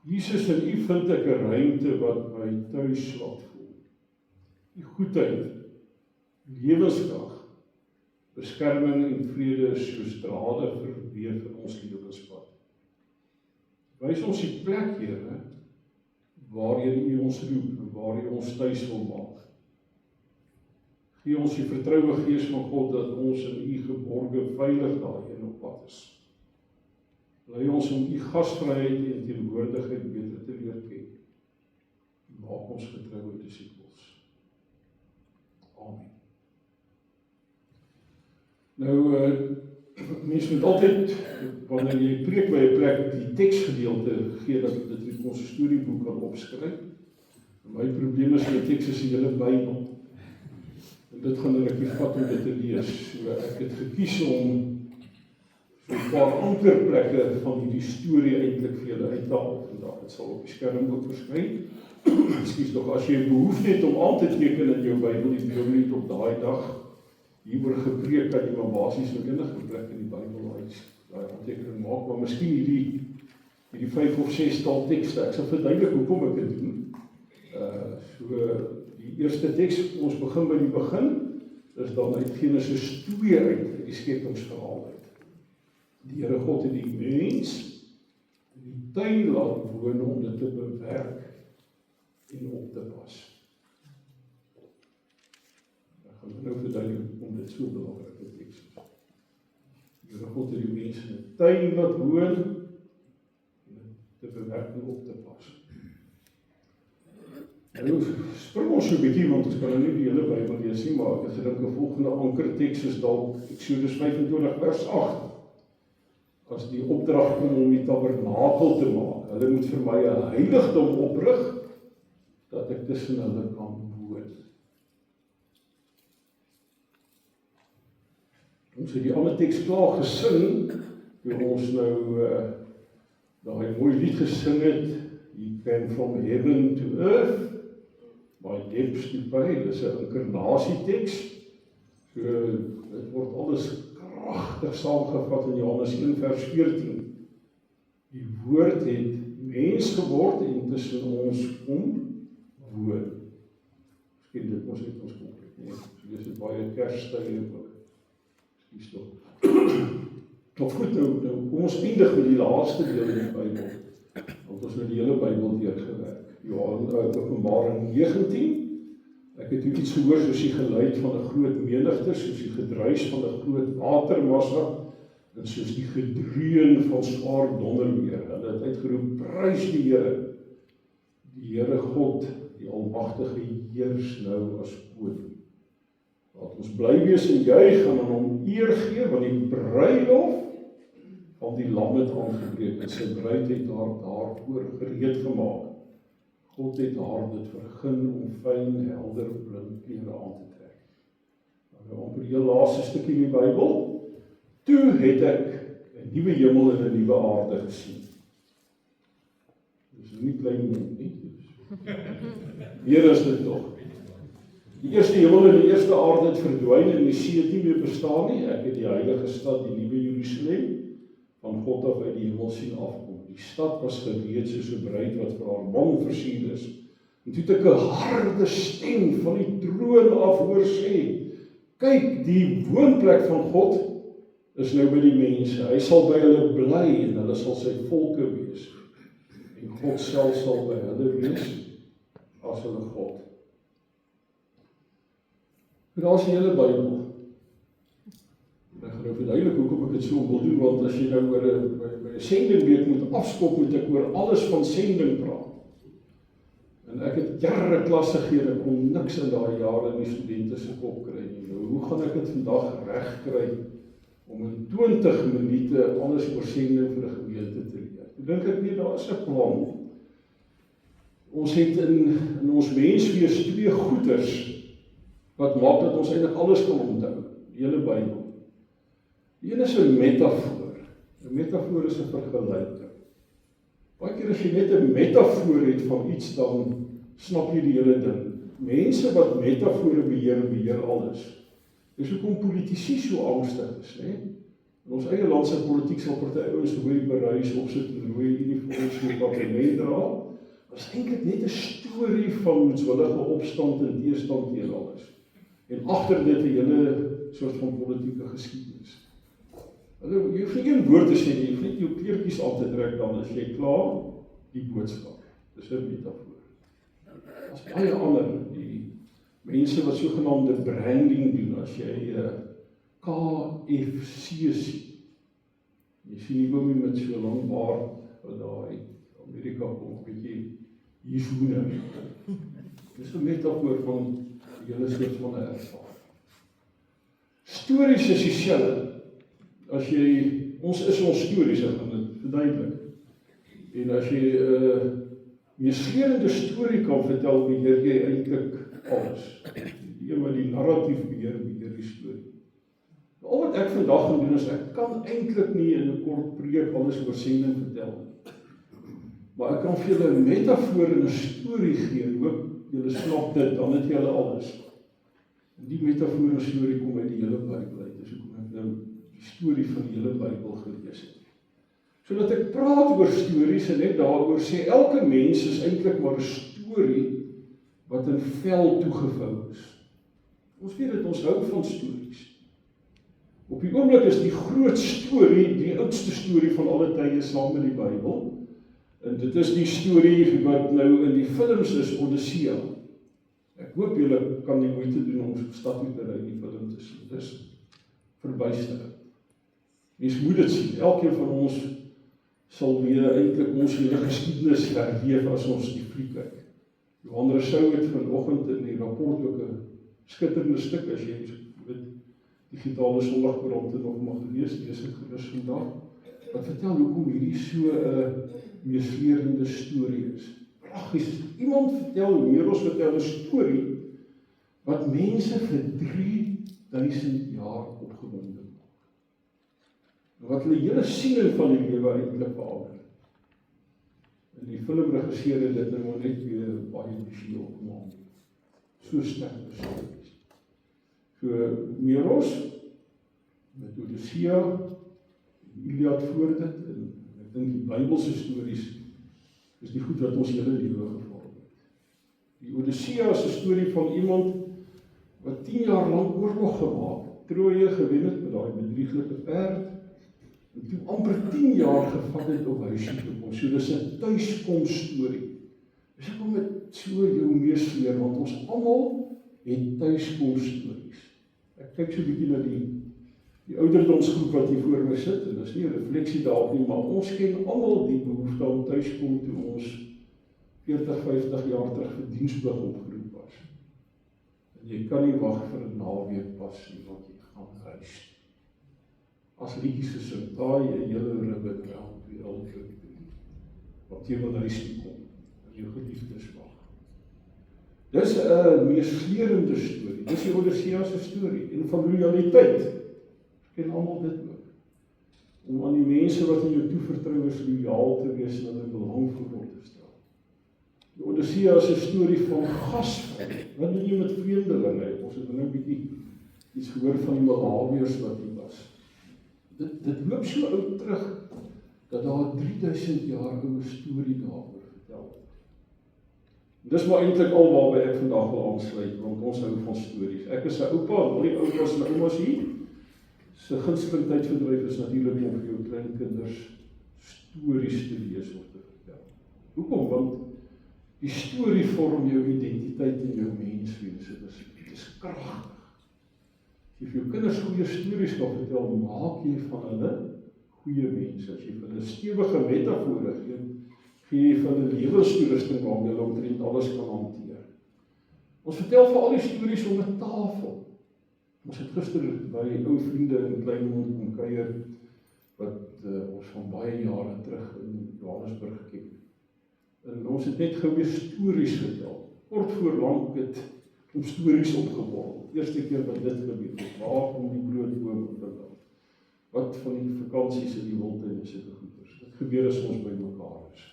Jesus, in U vind ek 'n ruimte wat my tuis laat voel. Die goedheid, lewenskrag, beskerming en vrede is soos drade verweef in ons lewenspad. Wys ons die plek, Here, waarheen U ons roep en waar U ons tuis wil maak. Gee ons die vertroue Gees van God dat ons in U geborge veilig daarheen op pad is. Lei ons om U gasvryheid en teenwoordigheid beter te leer ken. Maak ons getroue disippels. Amen. Nou, mens moet altyd, wanneer jy preek by 'n plek, die teksgedeelte gee dat dit in ons storieboek kan opskryf. My probleem is met teks is die hele Bybel. En dit gaan 'n rukkie vat om dit te lees. So ek het gekies om so 'n paar ankerplekke van hierdie storie eintlik vir julle uit te haal vandag. Dit sal op die skerm ook verskyn. Ekskuus tog, as jy behoefte het om aan te teken in jou Bybel, die Bybel het op daai dag hieroor gepreek, kan jy maar basies met enige plek in die Bybel daai aantekening maak, maar miskien hierdie 5 of 6 taal tekste. Ek sal verduidelik hoekom ek dit doen. So die eerste teks, ons begin by die begin, is dan uit Genesis 2 uit die skepingsverhaal uit. Die Here God het die mens in die tuin laat woon om dit te bewerk en op te pas. Ek gaan nou verduidelik om dit so belangrike teks is. Die Here God het die mens in 'n tuin laat woon en te bewerk en op te pas. Nou spring ons so 'n bietjie, want ons kan nou nie die hele Bybel lees nie, maar ek het gedink 'n volgende ankerteks is dalk Eksodus 25 vers 8. As die opdrag kom om die tabernakel te maak, hulle moet vir my 'n heiligdom oprig, dat ek tussen hulle kan woon. Ons het die ander teks klaar gesing, toe ons nou daai mooi lied gesing het, He came from heaven to earth, by depths to pay, dis 'n inkarnasieteks. So, dit word alles kragtig saamgevat in Johannes 1 vers 14. Die woord het mens geword en tussen ons kom woon. Miskien dit ons het ons konkreet, nee. So dis baie kerstyle ook. Ekskuus tog. Maar goed, nou kom ons eindig met die laaste deel in die Bybel. Want ons het die hele Bybel deurgewerk. Openbaring 19. Ek het iets gehoor soos die geluid van 'n groot menigte, soos die gedruis van 'n groot watermassa, en soos die gedreun van swaar donderweer. Hulle het uitgeroep, prys die Here. Die Here God, die Almagtige heers nou as koning. Laat ons bly wees en juig en aan hom eer gee, want die bruilof van die lam het aangebreek en sy bruid het haar daarvoor gereed gemaak. God het haar dit vergun om fyn, helder, blink klere aan te trek. Nou amper die heel laaste stukkie in die Bybel. Toe het ek 'n nuwe hemel en 'n nuwe aarde gesien. Dis nie klein nie. Hier is dit tog. Die eerste hemel en die eerste aarde het verdwyn en die see het nie meer bestaan nie. Ek het die heilige stad, die nuwe Jerusalem, van God af uit die hemel sien afkom. Die stad was gereed soos 'n bruid wat vir haar man versier is. En toe het ek 'n harde stem van die troon af hoor sê, kyk, die woonplek van God is nou by die mense. Hy sal by hulle bly en hulle sal sy volke wees. En God self sal by hulle wees as hulle God. Daar is die hele Bybel. Ek gaan nou verduidelik hoekom ek dit so wil doen, want as jy nou oor 'n sendingweek moet afskop, moet ek oor alles van sending praat. En ek het jare klasse gegee, ek kon niks in daai jare in die studente se kop kry nie. Nou, hoe gaan ek dit vandag reg kry om in 20 minute alles oor sending vir 'n gemeente te leer? Ek dink ek nie, daar is 'n plan. Ons het in ons menswees twee goeders wat maak dat ons eintlik alles kan onthou, die hele Bybel. Die een is 'n metafoor. 'n Metafoor is 'n vergelyking. Baie keer as jy net 'n metafoor het van iets, dan snap jy die hele ding. Mense wat metafore beheer alles. Dis hoekom politici so angstig is, né? In ons eie land se politiek sal party ouens gehoor die bereis opsit en rooi uniforms met parlement dra. Dat is eintlik net 'n storie van moedswillige opstand en teestand teen alles. En agter dit 'n hele soort van politieke geskiedenis. Jy hoef nie een woord te sê nie, jy hoef net jou kleertjies aan te trek, dan is jy klaar die boodskap. Dis 'n metafoor. As baie ander, die mense wat sogenaamde branding doen, as jy KFC sien. Jy sien die boomie met so lang baard, wat daar uit Amerika kom, bietjie hier's hoender. Dis 'n metafoor van die hele soort van 'n ervaring. Stories is dieselfde. As jy, ons is ons stories, ek gaan dit verduidelik. En as jy 'n sleurende storie kan vertel, beheer jy eintlik alles. Die een wat die narratief beheer die storie. Al wat ek vandag gaan doen is, ek kan eintlik nie in 'n kort preek alles oor sending vertel nie. Maar ek kan vir julle 'n metafoor en 'n storie gee, hoop julle snap dit, dan het julle alles. En die metafoor en storie kom uit die hele Bybel uit, dis hoekom ek nou die storie van die hele Bybel gelees het. Sodat ek praat oor stories en net daaroor sê, elke mens is eintlik maar 'n storie wat in vel toegevou is. Ons weet dit, ons hou van stories. Op die oomblik is die groot storie, die oudste storie van alle tye saam met die Bybel. En dit is die storie wat nou in die films is, Odyssea. Ek hoop julle kan die moeite doen om stad toe te ry die film te sien. Dit is verbuisterend. Mens moet dit sien. Elkeen van ons sal weer eintlik ons hele geskiedenis herleef as ons die fliek kyk. Johan Rousseau het vanoggend in die rapport ook 'n skitterende stuk, as jy dit digitale Sondagkoerante nog mag lees dit gerus vandag, wat vertel hoekom hierdie so 'n meesleurende storie is. Pragtig. Iemand vertel, Homerus vertel 'n storie wat mense vir 3000 jaar opgewonde maak. Wat hulle hele siening van die lewe eintlik verander. En die filmregisseur het dit nou net weer baie visueel gemaak. So sterk stories. So Homerus met Odyssea, Iliad voor dit, en ek dink die Bybelse stories is die goed wat ons hele lewe gevorm het. Die Odyssea is 'n storie van iemand wat 10 jaar lank oorlog gemaak het, Troje gewen het met daai bedrieglike perd, en toe amper 10 jaar gevat het om huis toe te kom. So dis 'n tuiskom storie. Dus ek kom met so jou meesleer, want ons almal het tuiskom stories. Ek kyk so 'n bietjie na die ouderdomsgroep wat hier voor my sit, en dis nie 'n refleksie daarop nie, maar ons ken almal die behoefte om tuiskom toe ons 40, 50 jaar terug vir diensplig opgeroep was. En jy kan nie wag vir 'n naweek pas nie, want jy gaan huis. As liedjies gesing, daai 'n hele ribbe round weer al toe. Want jy wil huis toe kom, en jou geliefdes wag. Dis 'n meesleurende storie. Dis die Odyssea se storie, en van loyaliteit. Ken almal dit ook. Om aan die mense wat in jou toevertrou is loyaal te wees en hulle belang voor te stel. Die Odyssea is 'n storie van gasvryheid. Wat doen jy met vreemdelinge? Ons het nou 'n bietjie iets gehoor van die Malawiërs wat hier was. Dit loop so oud terug dat daar 3000 jaar oue storie daaroor vertel word. Dis maar eintlik al waarby ek vandag wil aansluit, want ons hou van stories. Ek is 'n oupa, al die oupas en oumas hier. Se gunsteling tydverdryf is natuurlik om vir jou kleinkinders stories te lees of te vertel. Hoekom? Want die storie vorm jou identiteit en jou menswees. Dit is kragtig. As jy vir jou kinders goeie stories kan vertel, maak jy van hulle goeie mense. As jy vir hulle stewige metafore gee jy vir hulle lewenstoerusting waarmee hulle omtrent alles kan hanteer. Ons vertel vir al die stories om 'n tafel. Ons het gister by ou vriende in Kleinmond kom kuier, wat ons van baie jare terug in Johannesburg geken. En ons het net gou weer stories vertel. Kort voor lank het ons stories opgeborrel. Eerste keer wat dit gebeur het, waar kom die broodboom vandaan? Wat van die vakansies in die Wildtuin en sulke goeders. Dit gebeur as ons by mekaar is.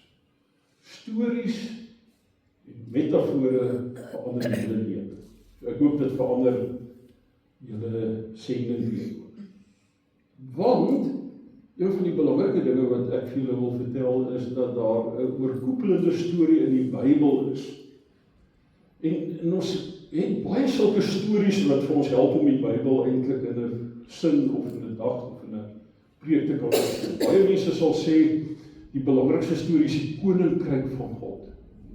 Stories en metafore verander die hele lewe. So ek hoop dit verander julle sending weer ook. Want een van die belangrike dinge wat ek vir julle wil vertel is dat daar 'n oorkoepelende storie in die Bybel is. En ons het baie sulke stories wat vir ons help om die Bybel eintlik in 'n sin of in 'n dag of in 'n preek te kan verstaan. Baie mense sal sê die belangrikste storie is die koninkryk van God.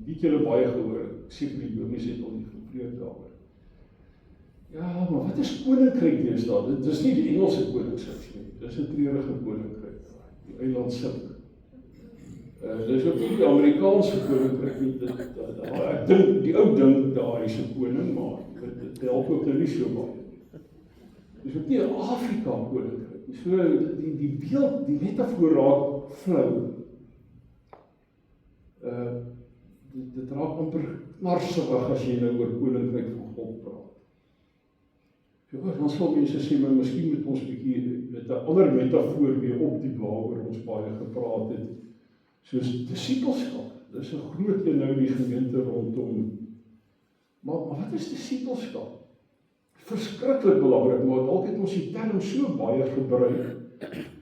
Het julle baie gehoor? Ek seker die dominees het al nie gepreek daaroor. Ja, maar wat is koninkryk deesdae? Dit is nie die Engelse koninkryk nie. Dis 'n treurige koninkryk. Die eiland sink. Dis ook nie die Amerikaanse koninkryk nie. Ek dink die ou ding daar is 'n koning, maar dit help ook nou nie so baie. Dis ook nie 'n Afrika koninkryk nie. So die beeld, die metafoor raak flou. Dit raak amper knarsig as jy nou oor koninkryk van God praat. Dan sal mense sê, maar miskien moet ons bietjie met 'n ander metafoor weer opdiep waaroor ons baie gepraat het, soos disippelskap. Dis 'n groot een nou die gemeente rondom. Maar wat is disippelskap? Verskriklik belangrik, maar dalk het ons die term so baie gebruik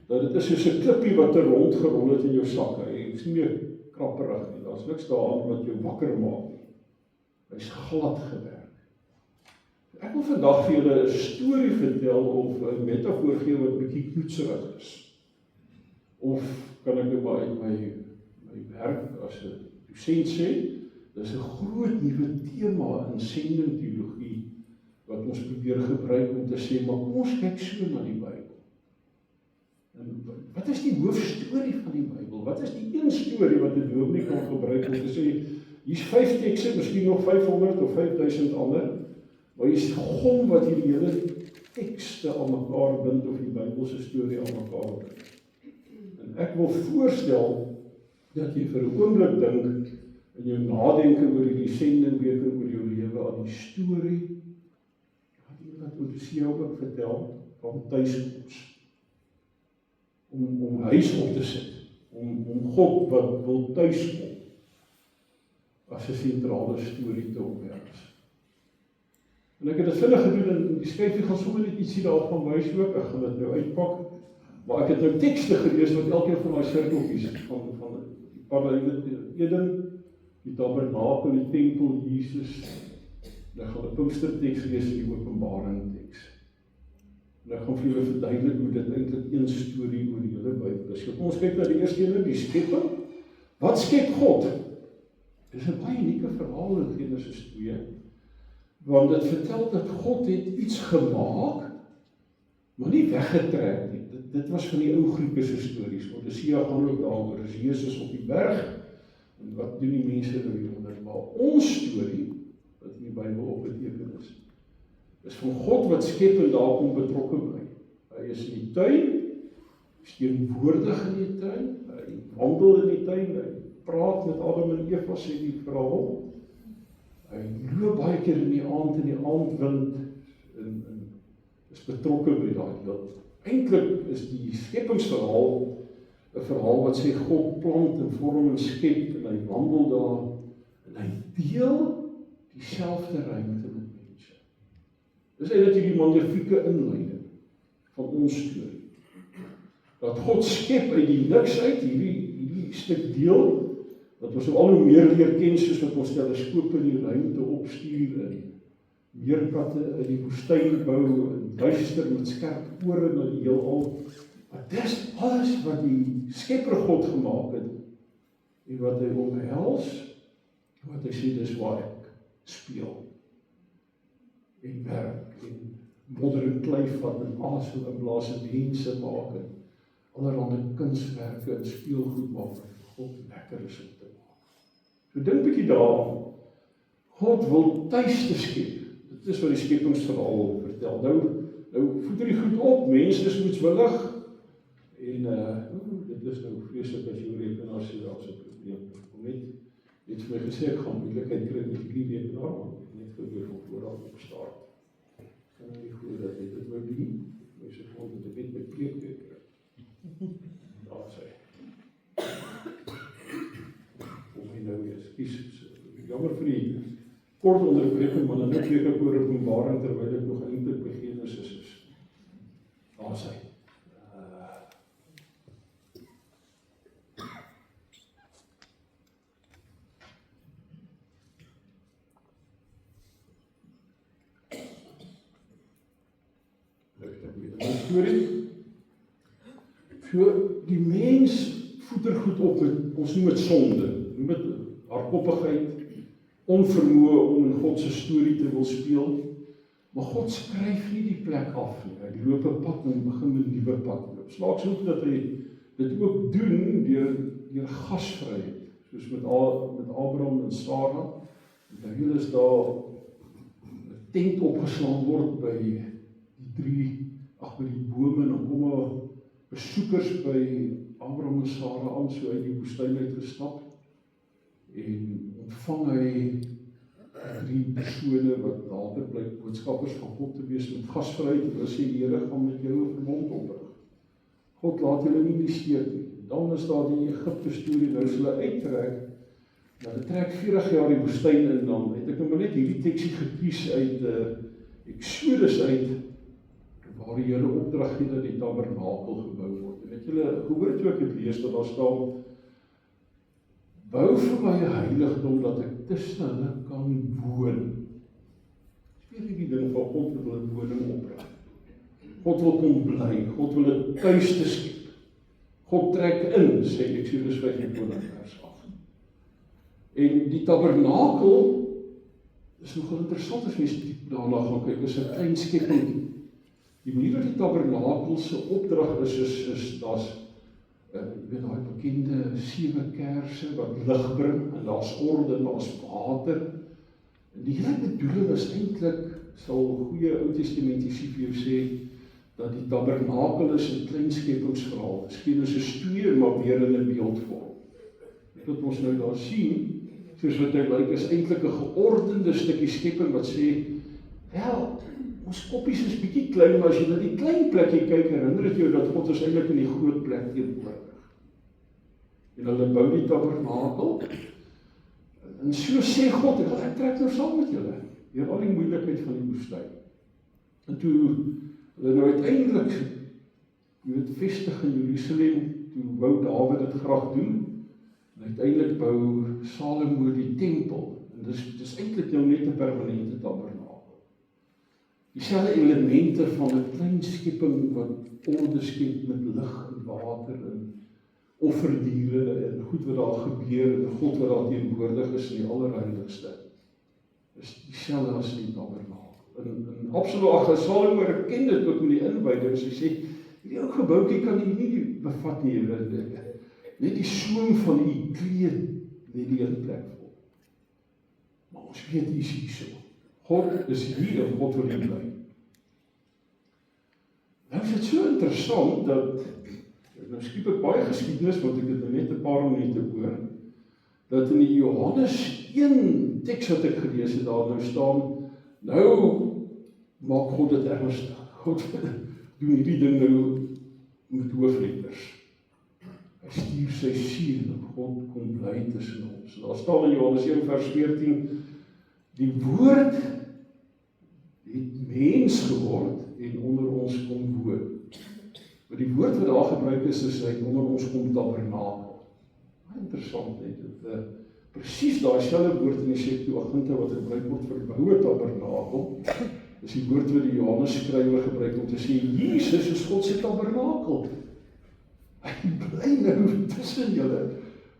dat dit is soos 'n klippie wat rondgerol het in jou sak. Hy is nie meer krapperig nie. Daar's niks daaraan wat jou wakker maak nie. Hy's glad gewerk. Ek wil vandag vir julle 'n storie vertel of 'n metafoor gee wat bietjie knoetserig is. Of kan ek nou maar uit my werk as 'n dosent sê, dis 'n groot nuwe tema in sendingteologie wat ons probeer gebruik om te sê, maar kom ons kyk so na die Bybel. En wat is die hoofstorie van die Bybel? Wat is die een storie wat 'n dominee kan gebruik om te sê, hier's 5 tekste, miskien nog 500 of 5000 ander, maar hier's gom wat hierdie hele tekste aan mekaar bind of die Bybelse storie aan mekaar bind. En ek wil voorstel dat jy vir 'n oomblik dink in jou nadenke oor hierdie sendingweek en oor jou lewe aan die storie wat Odysseus ook vertel van tuiskoms. Om huis op te sit, om God wat wil tuiskom as 'n sentrale storie te opwerk. En ek het dit vinnig gedoen en die skryfie gaan sommer net ietsie daarvan wys ook, ek gaan dit nou uitpak, maar ek het nou tekste gelees wat elkeen van daai sirkeltjies van die paradijs Eden, die tabernakel, die tempel, Jesus. En ek gaan 'n Pinksterteks lees en die Openbaring teks. En ek gaan vir julle verduidelik hoe dit eintlik een storie oor die hele Bybel is. Kom ons kyk na die eerste een, die skepping. Wat skep God? Dis 'n baie unieke verhaal in Genesis 2, want dit vertel dat God het iets gemaak, maar nie weggetrek nie. Dit was van die ou Griekse stories. Odysseus gaan ook daaroor, is Jesus op die berg, en wat doen die mense nou hieronder? Maar ons storie, wat in die Bybel opgeteken is van God wat skep en daar kom betrokke bly. Hy is in die tuin, teenwoordig in die tuin, hy wandel in die tuin, hy praat met Adam en Eva, sê die verhaal. Hy loop baie keer in die aandwind en is betrokke by daai deel. Eintlik is die skepingsverhaal 'n verhaal wat sê God plant en vorm en skep en hy wandel daar en hy deel dieselfde ruimte met mense. Dis eintlik die magnifieke inleiding van ons storie. Dat God skep uit die niks uit, hierdie stuk deel, wat ons al hoe meer leer ken, soos wat ons teleskope in die ruimte opstuur en meerkatte in die woestyn bou en luister met skerp ore na die heelal. Maar dis alles wat die Skepper God gemaak het en wat hy omhels, wat hy sê dis waar ek speel en werk en modder en klei vat en asem inblaas en mense maak en allerhande kunswerke en speelgoed maak wat God lekker is om te maak. So dink bietjie daaraan. God wil tuiste skep. Dit is wat die skepingsverhaal vertel. Nou voed die goed op, mense is moetswillig en dit is nou vreeslik as jy rekenaar sê daar's 'n probleem. Kom net vir my gesê ek gaan moeilikheid kry met die rekenaar, want ek net probeer van vooraf op start. Kan nie glo dat dit wou doen. Mense voel dat ek net my preek kry. Daar sê. Kom hy nou weer skies. Jammer vir die kort onderbreking, maar dan net weer ek oor Openbaring terwyl ek nog eintlik by Genesis is. Daar sê. storie. So, die mens voeder goed op met, ons noem het sonde, noem het hardkoppigheid, onvermoë om in God se storie te wil speel, maar God skryf nie die plek af nie. Hy loop 'n pad en begin 'n nuwe pad loop. Slaaks ook dat hy dit ook doen deur gasvryheid, soos met Abraham en Sara. Terwyl is daar 'n tent opgeslaan word by die bome, en dan kom besoekers by Abraham en Sara aan, so uit die woestyn uit gestap, en ontvang hy 3 persone wat later blyk boodskappers van God te wees met gasvryheid. Hulle sê die Here gaan met jou 'n verbond oprig. God laat julle nie in die steek nie. Dan is daar die Egipte storie, nou is hulle uittrek. Nou, hulle trek 40 jaar die woestyn in, dan het ek nou net hierdie teksie gekies uit Exodus uit, waar die Here opdrag gee dat die tabernakel gebou word. En het julle gehoor toe ek het lees dat daar staan, bou vir my 'n heiligdom dat ek tussen hulle kan woon. Speel die ding van God wil hulle woning oprig. God wil kom bly, God wil 'n tuiste skep. God trek in, sê Exodus 25 vers 8. En die tabernakel is nogal interessant as mens daarna gaan kyk, is 'n klein skepping. Die manier wat die tabernakel se opdrag is daar's daai bekende 7 kerse wat lig bring, en daar's orde, en daar's water. En die hele bedoeling is eintlik, sal goeie Ou Testamentiese vir jou sê, dat die tabernakel is 'n klein skepingsverhaal. Miskien is 'n storie, maar weer in 'n beeldvorm. Wat ons nou daar sien, soos wat dit lyk, is eintlik 'n geordende stukkie skepping wat sê, wel, ons koppies is bietjie klein, maar as jy na die klein plekkie kyk, herinner dit jou dat God is eintlik in die groot plek teenwoordig. En hulle bou die tabernakel, en so sê God, ek trek nou saam met julle, deur al die moeilikheid van die woestyn. En toe hulle nou uiteindelik vestig in Jerusalem, toe wou Dawid dit graag doen, en uiteindelik bou Salomo die tempel, en dis eintlik nou net 'n permanente tabernakel. Dieselfde elemente van 'n klein skepping wat orde skep met lig en water en offerdiere en goed wat daar gebeur en God wat daar teenwoordig is in die allerheiligste, is dieselfde as die tabernakel. En absoluut, Salomo erken dit ook met die inwydings. Hy sê, hierdie ou gebouetjie kan jy nie bevat nie, net die soem van die kleed net die hele plek vol. Maar ons weet hier is hierso. God is hier en God wil hier bly. Nou is dit so interessant dat, nou skiep ek baie geskiedenis, want ek het net 'n paar minute oor, dat in die Johannes 1 teks wat ek gelees het, daar nou staan, nou maak God dit ernstig. God doen hierdie ding nou met hoofletters. Hy stuur sy siel en God kom bly tussen ons. Daar staan in Johannes 1 vers 14, die woord het mens geword en onder ons kom woon. Maar die woord wat daar gebruik is hy onder ons kom tabernakel. Interessant net, presies daai selfde woord in die Septuaginta wat gebruik word vir boue tabernakel, is die woord wat die Johannes skrywer gebruik om te sê, Jesus is God se tabernakel. Hy bly nou tussen julle,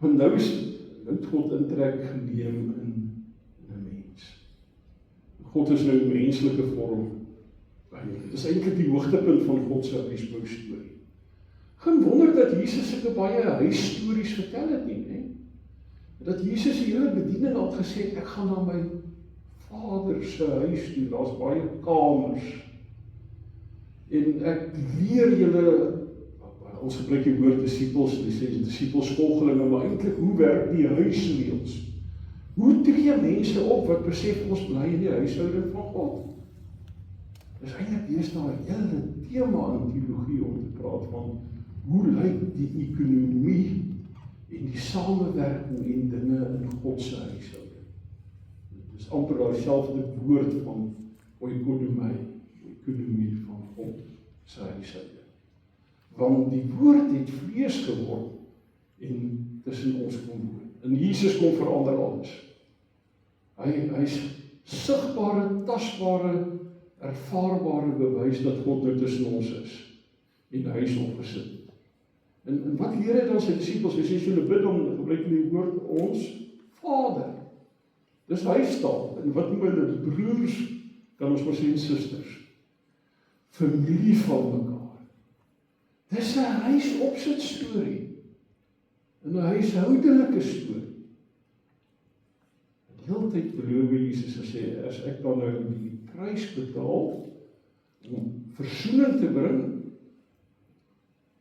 want nou het God intrek geneem in 'n mens. God is nou in menslike vorm. Dit is eintlik die hoogtepunt van God se huisbou-storie. Geen wonder dat Jesus sulke baie huisstories vertel het nie, hè? Dat Jesus die hele bediening had gesê, ek gaan na my Vader se huis toe, daar's baie kamers. En ek leer julle, ons gebruik die woord disipels, die sê disipelsvolgelinge, maar eintlik hoe werk die huisreëls? Hoe tree mense op wat besef ons bly in die huishouding van God? Dis eintlik eers daar 'n hele tema in teologie om te praat van hoe lyk die ekonomie en die samewerking en dinge in God se huishouding. Dit is amper daai selfde woord van ekonomie van God se huishouding. Want die woord het vlees geword en tussen ons kom woon. En Jesus kom verander alles. Hy's sigbare, tasbare, ervaarbare bewys dat God nou tussen ons is. en huis opgesit. En wat leer hy dan sy disippels? Hy sê, as julle bid, dan gebruik hulle die woord ons Vader. Dis huistaal. En wat noem hulle? Broers, kan ons maar sê, en susters. Familie van mekaar. Dis 'n huisopsit storie. En 'n huishoudelike storie. Die hele tyd beloof Jesus en sê, as ek dan nou die prys betaal om versoening te bring,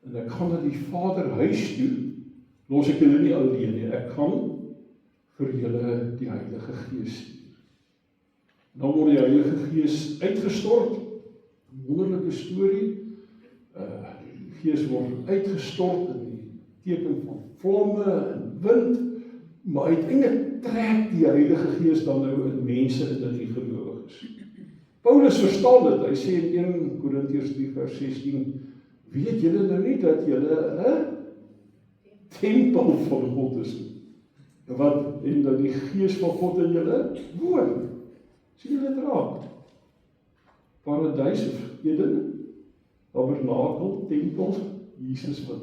en ek gaan na die Vader huis toe, los ek julle nie alleen nie, ek gaan vir julle die Heilige Gees stuur. Dan word die Heilige Gees uitgestort, 'n wonderlike storie, die Gees word uitgestort in die teken van vlamme en wind, maar uiteindelik trek die Heilige Gees dan nou in mense in die gelowiges. Paulus verstaan dit, hy sê in 1 Korintiërs 3 vers 16, weet julle nou nie dat julle 'n tempel van God is nie? En dat die Gees van God in julle woon. Sien julle dit raak? Paradys of Eden, tabernakel, tempel, Jesus wat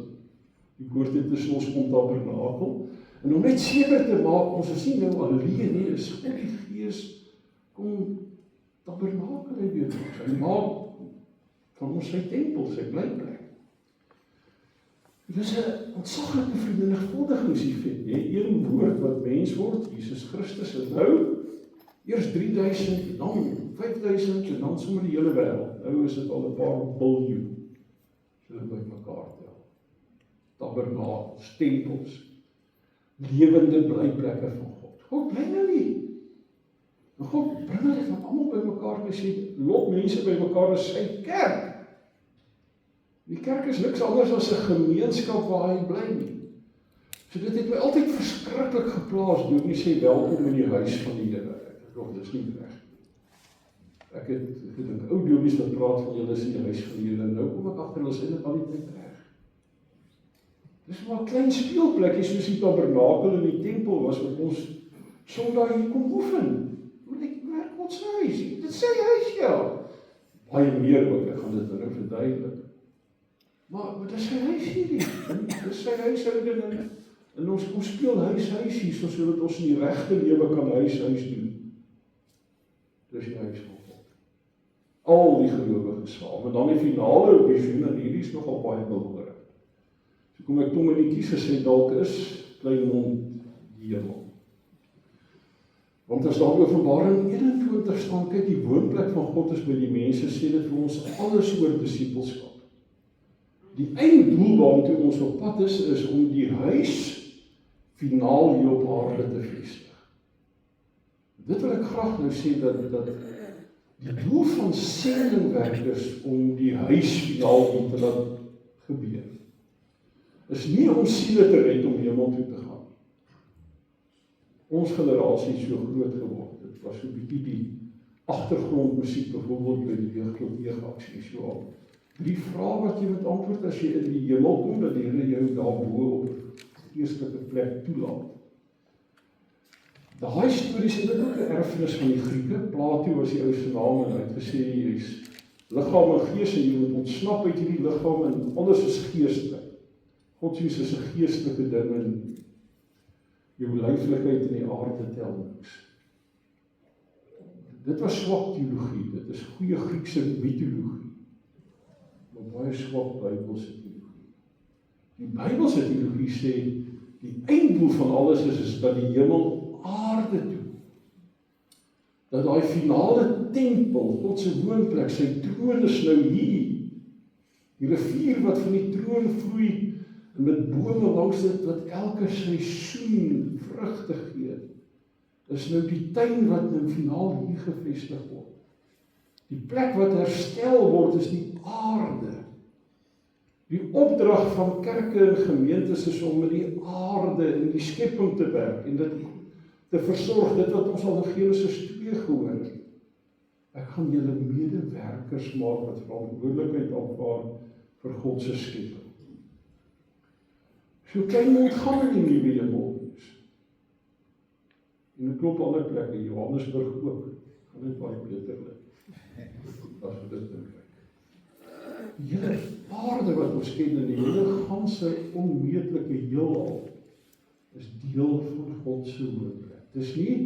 die woord het tussen ons kom tabernakel. En om net seker te maak, ons is nie nou alleen nie, is God die Gees kom tabernakel in jou. Hy maak van ons sy tempel, sy blyplek. Dit is 'n ontsaglike vermenigvuldigingseffek. Een woord wat mens word, Jesus Christus, en nou eers 3000, en dan 5000, en dan sommer die hele wêreld. Nou is dit al 'n paar biljoen. As hulle bymekaar tel. Tabernakels, tempels, lewende blyplekke van God. God bly nou nie. En God bring hulle van almal bymekaar en sê, lot mense bymekaar is sy kerk. Die kerk is niks anders as 'n gemeenskap waar hy bly nie. So dit het my altyd verskriklik geplaas, dominee sê welkom in die huis van die Here. Ek dink dis nie reg. Ek dink ou dominees wat praat van julle is in die huis van die Here, nou kom ek agter hulle is eintlik al die tyd reg. Dis maar 'n klein speelplekkie soos die tabernakel en die tempel was wat ons Sondag hier kom oefen. Maar ek werk God se huis. Dit sê huis ja. Baie meer ook, ek gaan dit nou verduidelik. Maar dit is sy huis hierdie. Dit is sy huishouding en ons speel huis hier, sodat ons in die regte lewe kan huis doen. Dis die huis van God. Al die gelowiges saam. En dan die finale visioen, en hierdie is nogal baie belangrik. So kom ek tongenietjies gesê, dalk is klein mond die hemel. Want as daar Openbaring 21 staan, kyk die woonplek van God is by die mense, sê dit vir ons alles oor disippelskap. Die einddoel waartoe ons op pad is om die huis finaal hier op aarde te vestig. Dit wil ek graag nou sê, dat die doel van sendingwerk is om die huis finaal hier te laat gebeur. Is nie om siele te red om hemel toe te gaan. Ons generasie is so groot geword. Dit was so 'n bietjie die agtergrondmusiek byvoorbeeld by die jeugaksie so al. 3 vrae wat jy moet antwoord as jy in die hemel kom, dat die Here jou daarbo op die eerste plek toelaat. Daai stories het ook 'n erfenis van die Grieke. Plato was die ou se naam en hy het gesê jy's liggaam en gees en jy moet ontsnap uit hierdie liggaam en alles is geestelik. Godsdienst is 'n geestelike ding en jou leiflikheid in die aarde tel niks. Dit was swak teologie, dit is goeie Griekse mitologie. Maar baie swak Bybelse teologie. Die Bybelse teologie sê, die einddoel van alles is dat die hemel aarde toe. Dat daai finale tempel, God se woonplek, sy troon is nou hier. Die rivier wat van die troon vloei, en met bome langs dit wat elke seisoen vrugte gee, is nou die tuin wat nou finaal hier gevestig word. Die plek wat herstel word is die aarde. Die opdrag van kerke en gemeentes is om met die aarde en die skepping te werk en dit te versorg, dit wat ons al in Genesis 2 gehoor het. Ek gaan julle medewerkers maak wat verantwoordelikheid aanvaar vir God se skepping. So klein moet gaan in die nuwe hemel wees. En 'n klop ander plekke, Johannesburg ook, gaan dit baie beter lyk. As we dit nou kyk. die hele aarde wat ons ken en die hele ganse onmeetlike heelal is deel van God se woonplek. Dit is nie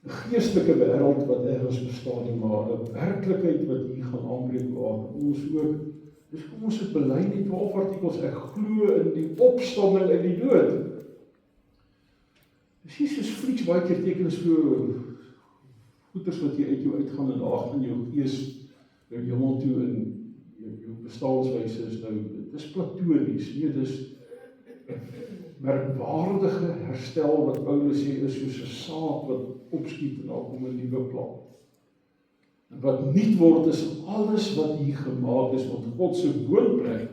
'n geestelike wêreld wat ergens bestaan nie, maar 'n werklikheid wat hier gaan aanbreek waar ons ook. Dus kom ons het bely in die 12 artikels, ek glo in die opstanding uit die dood. Dis Jesus vlieg baie keer teken so goeders wat jy uit jou uitgaan en daag in jou gees nou hemel toe en jou bestaanswyse is nou, dit is platonies, nee, dis merkwaardige herstel wat Paulus sê is soos 'n saad wat opskiet en daar kom 'n nuwe plant. En wat nuut word is alles wat hier gemaak is, want God se woonplek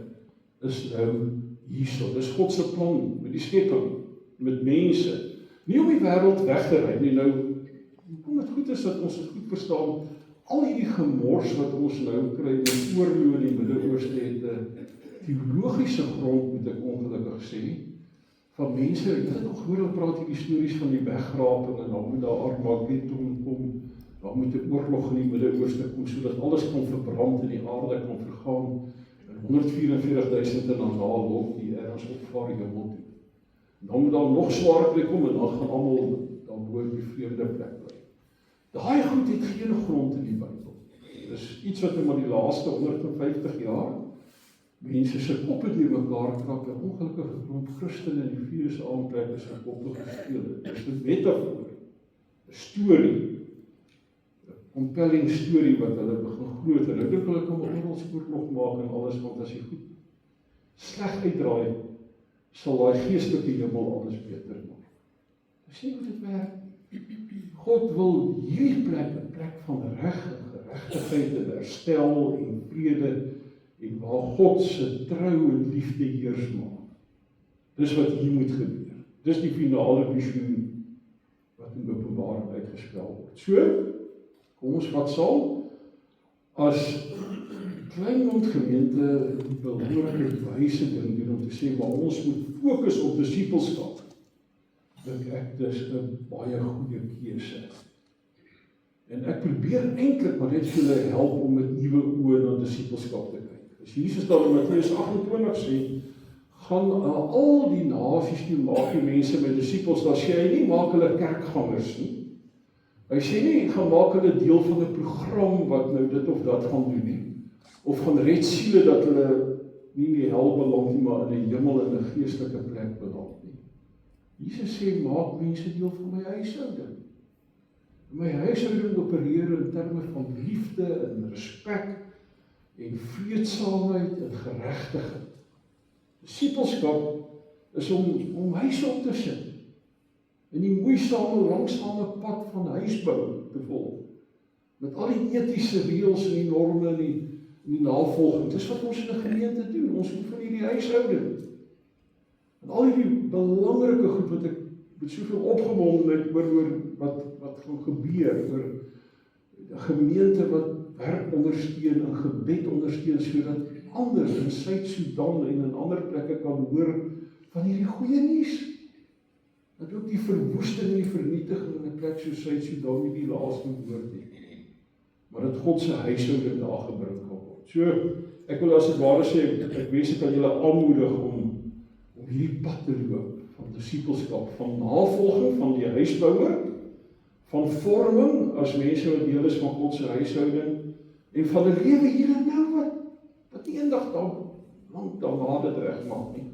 is nou hierso. Dis God se plan met die skepping, met mense. Nie om die wêreld weg te ry nie. Nou, hoekom dit goed is dat ons dit goed verstaan, al hierdie gemors wat ons nou kry in oorloë in die Midde-Ooste het 'n teologiese grond, moet ek ongelukkig sê, van mense, jy het nog gehoor, praat hier die stories van die wegraping en dan moet daar Armageddon kom, dan moet 'n oorlog in die Midde-Ooste kom, sodat alles kan verbrand en die aarde kan vergaan, en 144.000 en dan loop die ergens opvaar hemel toe. Dan moet daar nog swaar kry kom en dan gaan almal dan bo op die vrede plek bly. Daai goed het geen grond in die Bybel. Dis iets wat in maar die laaste 150 jaar mense se koppe deur mekaar krap, 'n ongelukkige klomp Christene in die virus aantrek is se koppe gesteel. Dis 'n metafoor, 'n storie, 'n compelling storie wat hulle begin glo en nou dink hulle kan oorlogsoorlog maak en alles, want as jy goed sleg uitdraai, sal daai geestelike hemel alles beter maak. Dis nie hoe dit werk. God wil hierdie plek 'n plek van reg en geregtigheid en herstel en vrede en waar God se trou en liefde heers maak. Dis wat hier moet gebeur. Dis die finale visioen wat in Openbaring uitgespel word. So, kom ons vat saam. As Kleinmond gemeente die belangrike wyse ding doen om te sê, maar ons moet fokus op disippelskap. Dink ek dis 'n baie goeie keuse. En ek probeer eintlik maar net vir julle help om met nuwe oë na disippelskap te kyk. As Jesus daar in Matteus 28 sê, gaan al die nasies toe, maak die mense met disippels, dan sê hy nie, maak hulle kerkgangers nie. Hy sê nie, gaan maak hulle deel van 'n program wat nou dit of dat gaan doen nie. Of gaan red siele dat hulle nie in die hel beland nie, maar in die hemel in 'n geestelike plek beland nie. Jesus sê, maak mense deel van my huishouding. My huishouding opereer in terme van liefde en respek en vreedsaamheid en geregtigheid. Disippelskap is om huise op te sit en die moeisame langsame pad van huisbou te volg. Met al die etiese reëls en die norme en die navolging. Dis wat ons in 'n gemeente doen. Ons moet van hierdie huishouding. En al hierdie belangrike goed wat ek met soveel opgewondenheid oor wat gaan gebeur, oor 'n gemeente wat werk ondersteun en gebed ondersteun, sodat ander in Suid-Sudan en in ander plekke kan hoor van hierdie goeie nuus. Dat ook die verwoesting en die vernietiging in 'n plek soos Suid-Sudan nie die laaste woord het, maar dat God se huishouding daar gebring kan word. So, ek wil as dit ware sê, ek wens ek kan julle aanmoedig om hierdie pad te loop van disippelskap, van navolging van die huisbouer, van vorming as mense wat deel is van God se huishouding, en van 'n lewe hier en nou wat nie eendag lank daarna dit regmaak nie.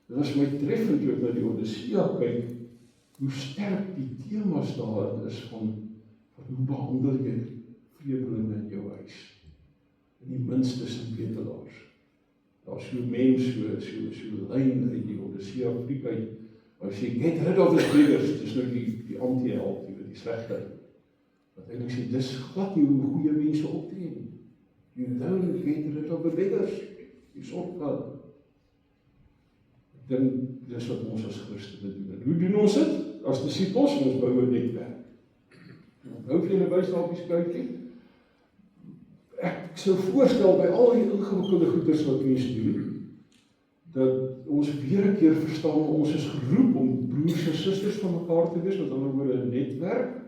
Dit was my treffend toe ek na die Odyssea kyk, hoe sterk die temas daarin is van hoe behandel jy vreemdelinge in jou huis, en die minstes en bedelaars. Daar so mens, so lyn uit die Odyssea Griek uit, waar hy sê, get rid of the beggars, dis nou die anti-held, die slegte. Wat eintlik sê, dis glad nie hoe goeie mense optree nie. You don't get rid of the beggars, die sorg van. Ek dink, dis wat ons as Christene doen. En hoe doen ons dit? As disippels, ons bou 'n netwerk. Nou vir julle bystalkies kykie. Ek sou voorstel by al die ingewikkelde goeders wat mense doen, dat ons weer 'n keer verstaan, ons is geroep om broers en susters van mekaar te wees, met ander woorde 'n netwerk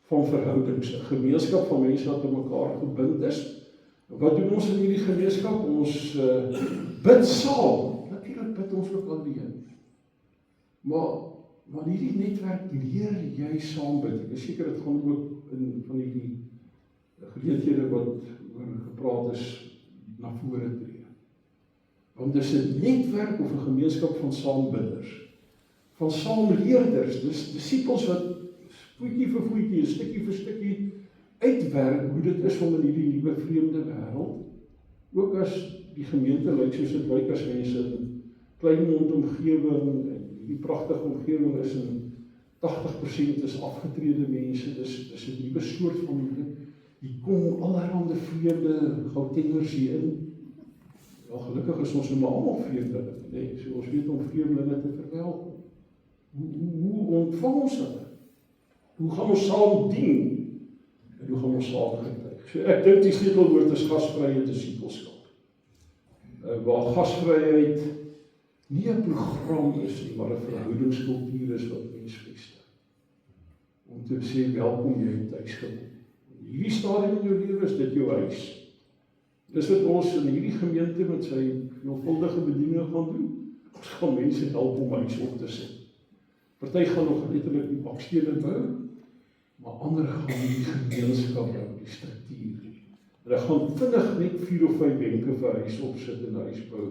van verhoudings, 'n gemeenskap van mense wat aan mekaar gebind is, Wat doen ons in hierdie gemeenskap? Ons bid saam. Natuurlik bid ons ook alleen. Maar hierdie netwerk leer jy saam bid. Ek is seker dit gaan ook in van hierdie geleenthede wat oor gepraat is, na vore tree. Want dis 'n netwerk of 'n gemeenskap van saambidders, van saamleerders, dis disippels wat voetjie vir voetjie, stukkie vir stukkie uitwerk hoe dit is om in hierdie nuwe vreemde wêreld, ook as die gemeente lyk soos dit lyk as mense in Kleinmond omgewing, en hierdie pragtige omgewing is in 80% is afgetrede mense, dis 'n nuwe soort van hier kom allerhande vreemde Gautengers hier in. Ja, gelukkig is ons nou maar almal vreemdelinge, nee, so ons weet om vreemdelinge te verwelkom. Hoe ontvang ons hulle? Hoe gaan ons saam dien? En hoe gaan ons saam getuig? So ek dink die sleutelwoord is gasvrye disippelskap. Waar gasvryheid nie 'n program is nie, maar 'n verhoudingskultuur is wat mens vestig. Om te sê welkom jy tuis gekom. Hierdie stadium in jou lewe is dit jou huis. Dis wat ons in hierdie gemeente met sy veelvuldige bediening gaan doen. Ons gaan mense help om huis op te sit. Party gaan nog letterlik die bakstene bou, maar ander gaan die gemeenskap bou, die struktuur. Hulle gaan vinnig net 4 of 5 wenke vir huis opsit en huis bou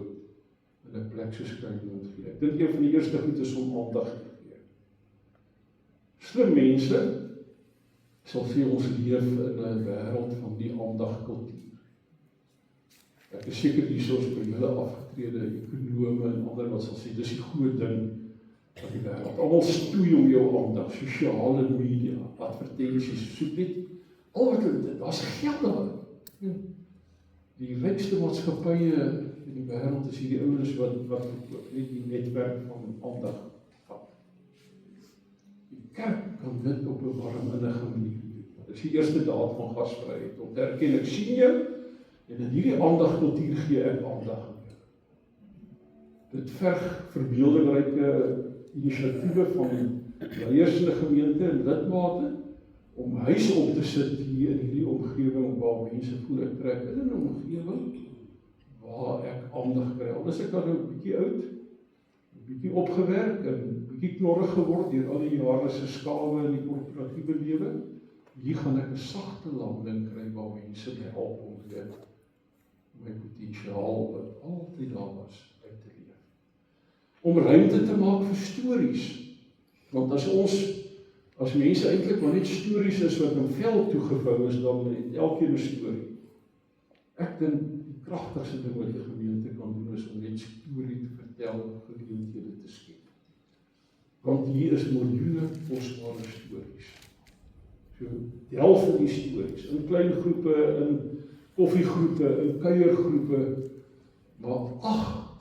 in 'n plek soos Kleinmond gee. Ek dink een van die eerste goed is om aandag te gee. Slim mense sal sê ons leef in 'n wêreld van die aandagkultuur. Ek is seker hiersoos by julle afgetrede ekonome en ander wat sal sê dis die groot ding van die wêreld. Almal stoei om jou aandag, sosiale media, advertensies, soek net al wat dit, daar's geld daar. Die rykste maatskappye in die wêreld is hierdie ouens wat net die netwerk van aandag vat. Die kerk kan dit op 'n warm innige manier doen. Dit is die eerste daad van gasvryheid, om te erken ek sien jou en in hierdie aandagkultuur gee ek aandag aan jou. Dit verg verbeeldingryke inisiatiewe van leiers in 'n gemeente en lidmate om huise op te sit hier in hierdie omgewing waar mense voel ek trek in 'n omgewing waar ek aandag kry. Al is ek dan nou 'n bietjie oud, 'n bietjie opgewerk en bietjie knorrig geword deur al die jare se skawe in die korporatiewe lewe. Hier gaan ek 'n sagte landing kry waar mense my help om weer my potensiaal wat altyd daar was uit te leef. Om ruimte te maak vir stories. Want as mense eintlik maar net stories is wat in vel toegevou is, dan het elkeen 'n storie. Ek dink die kragtigste ding wat 'n gemeente kan doen is om net storie te vertel, geleenthede te skep. Want hier is miljoene kosbare stories. So, die helfte van die stories, in klein groepe, in koffiegroepe, in kuiergroepe, maar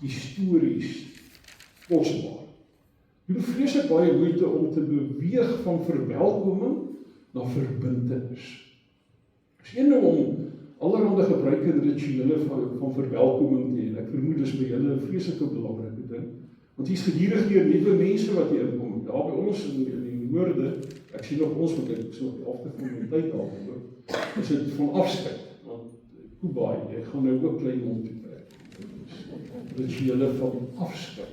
die stories kosbaar. Doen vreeslik baie moeite om te beweeg van verwelkoming na verbintenis. Dit is een ding om allerhande gebruike en rituele van verwelkoming te hê. Ek vermoed dis by julle 'n vreeslike belangrike ding. Want hier's gedurig weer nuwe mense wat hier inkom. Daar by ons in die noorde, ek sien nog ons, want ek is nog die helfte van my tyd daar hoor, is dit van afskeid. Want Kubai, jy gaan nou ook Kleinmond toe trek. Rituele van afskeid.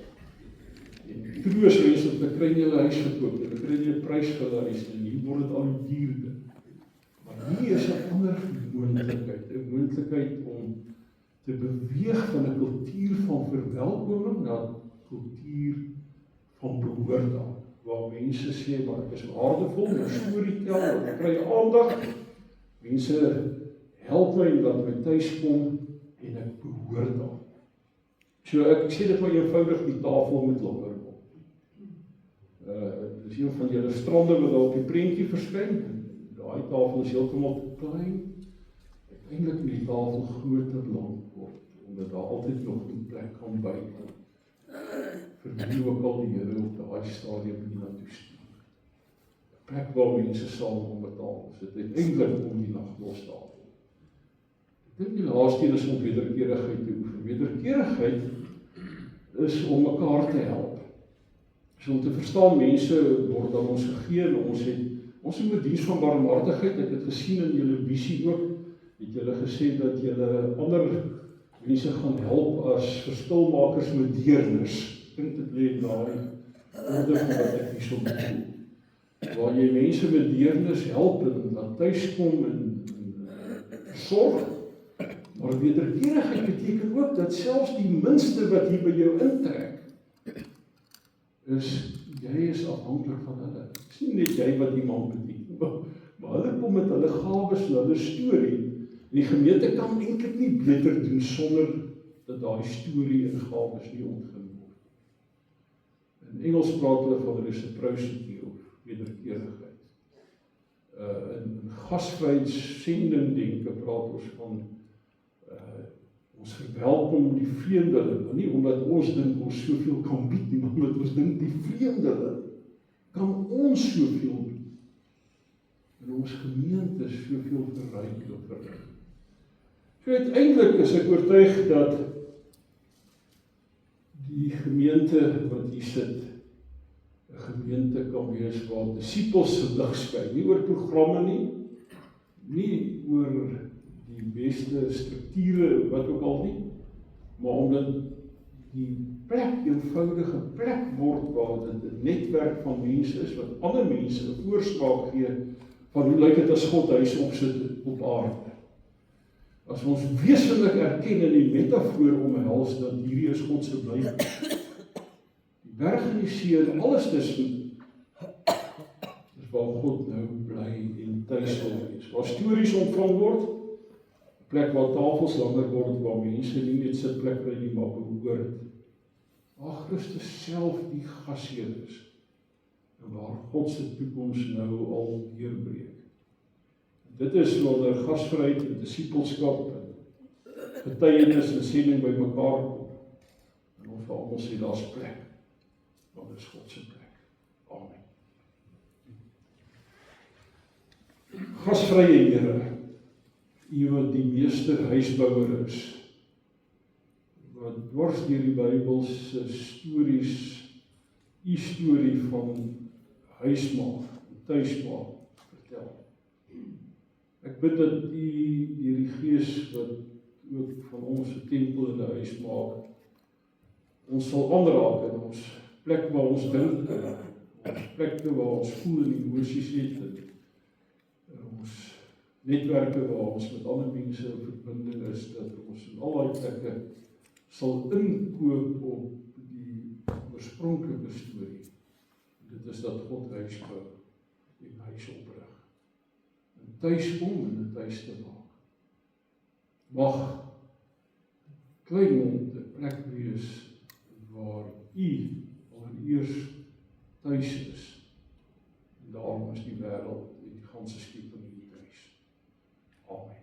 Troos mense dat ek kry nie hulle huis verkoop, ek kry nie 'n prys vir hulle huis nie, hier word dit al hoe duurder. Maar hier is 'n ander moontlikheid, 'n moontlikheid om te beweeg van 'n kultuur van verwelkoming na 'n kultuur van behoort aan, waar mense sê, maar ek is waardevol, my storie tel, ek kry aandag, mense help my dat my tuis kom en ek behoort aan. So ek sê dit maar eenvoudig, die tafel moet langer word. Dis een van julle strande wat daar op die prentjie verskyn. Daai tafel is heeltemal te klein. Uiteindelik moet die tafel groter lank word, omdat daar altyd nog 'n plek kan bykom. Vir wie ook al die Here op daai stadium nie na toe stuur. 'n Plek waar mense saam om betaal. Dit is uiteindelik om die naglostafel. Ek dink die laaste een is om wederkerigheid te oefen. Wederkerigheid is om mekaar te help. So om te verstaan, mense word aan ons gegee en ons het 'n diens van barmhartigheid. Ek het gesien in julle visie ook, het julle gesê dat julle ander mense gaan help as verskilmakers met deernis. Ek dink dit lê in daai orde van wat ek hierso bedoel. Waar jy mense met deernis help en wat tuis kom en sorg. Maar wederkerigheid beteken ook dat selfs die minste wat hier by jou intrek, jy is afhanklik van hulle. Dit is nie net jy wat iemand bedien, maar hulle kom met hulle gawes en hulle storie. En die gemeente kan eintlik nie beter doen sonder dat daai storie en gawes nie ontgin word. In Engels praat hulle van reciprocity of wederkerigheid. In gasvryheidssendingdenke praat ons van ons verwelkom die vreemdeling, nie omdat ons dink ons soveel kan bied nie, maar omdat ons dink die vreemdeling kan ons soveel bied. En ons gemeente soveel verryk en verryk. So uiteindelik is ek oortuig dat die gemeente wat hier sit, 'n gemeente kan wees waar disippels se lig skyn, nie oor programme nie oor die beste strukture, wat ook al nie, maar omdat die plek, eenvoudige plek word waar dit 'n netwerk van mense is, wat ander mense 'n voorspraak gee van hoe lyk dit as God huis opsit op aarde. As ons wesenlik erken in die metafoor omhels dat hierdie is God se blyplek. Die berg en die see en alles tussen is waar God nou bly en tuis wil wees. Waar stories ontvang word, 'n plek waar tafels langer word, waar mense nie net sitplek kry nie, maar behoort. Waar Christus self die gasheer is en waar God se toekoms nou al deurbreek. Dit is wanneer gasvryheid en disippelskap en getuienis en sending by mekaar kom. En ons vir almal sê daar's plek. Want dit is God se plek. Amen. Gasvrye Here, U wat die meester huisbouer is, wat dwars deur die Bybel se stories, U storie van huismaak, tuismaak vertel. Ek bid dat U deur die Gees wat ook van ons 'n tempel in 'n huis maak, ons sal aanraak in ons plek waar ons dink, ons plekke waar ons voel en emosies het, en ons netwerke waar ons met ander mense in verbinding is, dat ons in al die plekke sal inkoop op die oorspronklike storie. Dit is dat God huis bou en huis oprig. Tuis kom en 'n tuis te maak. Mag Kleinmond 'n plek wees waar U allereers tuis is. En daarom is die wêreld en die ganse skepping hier tuis. Amen.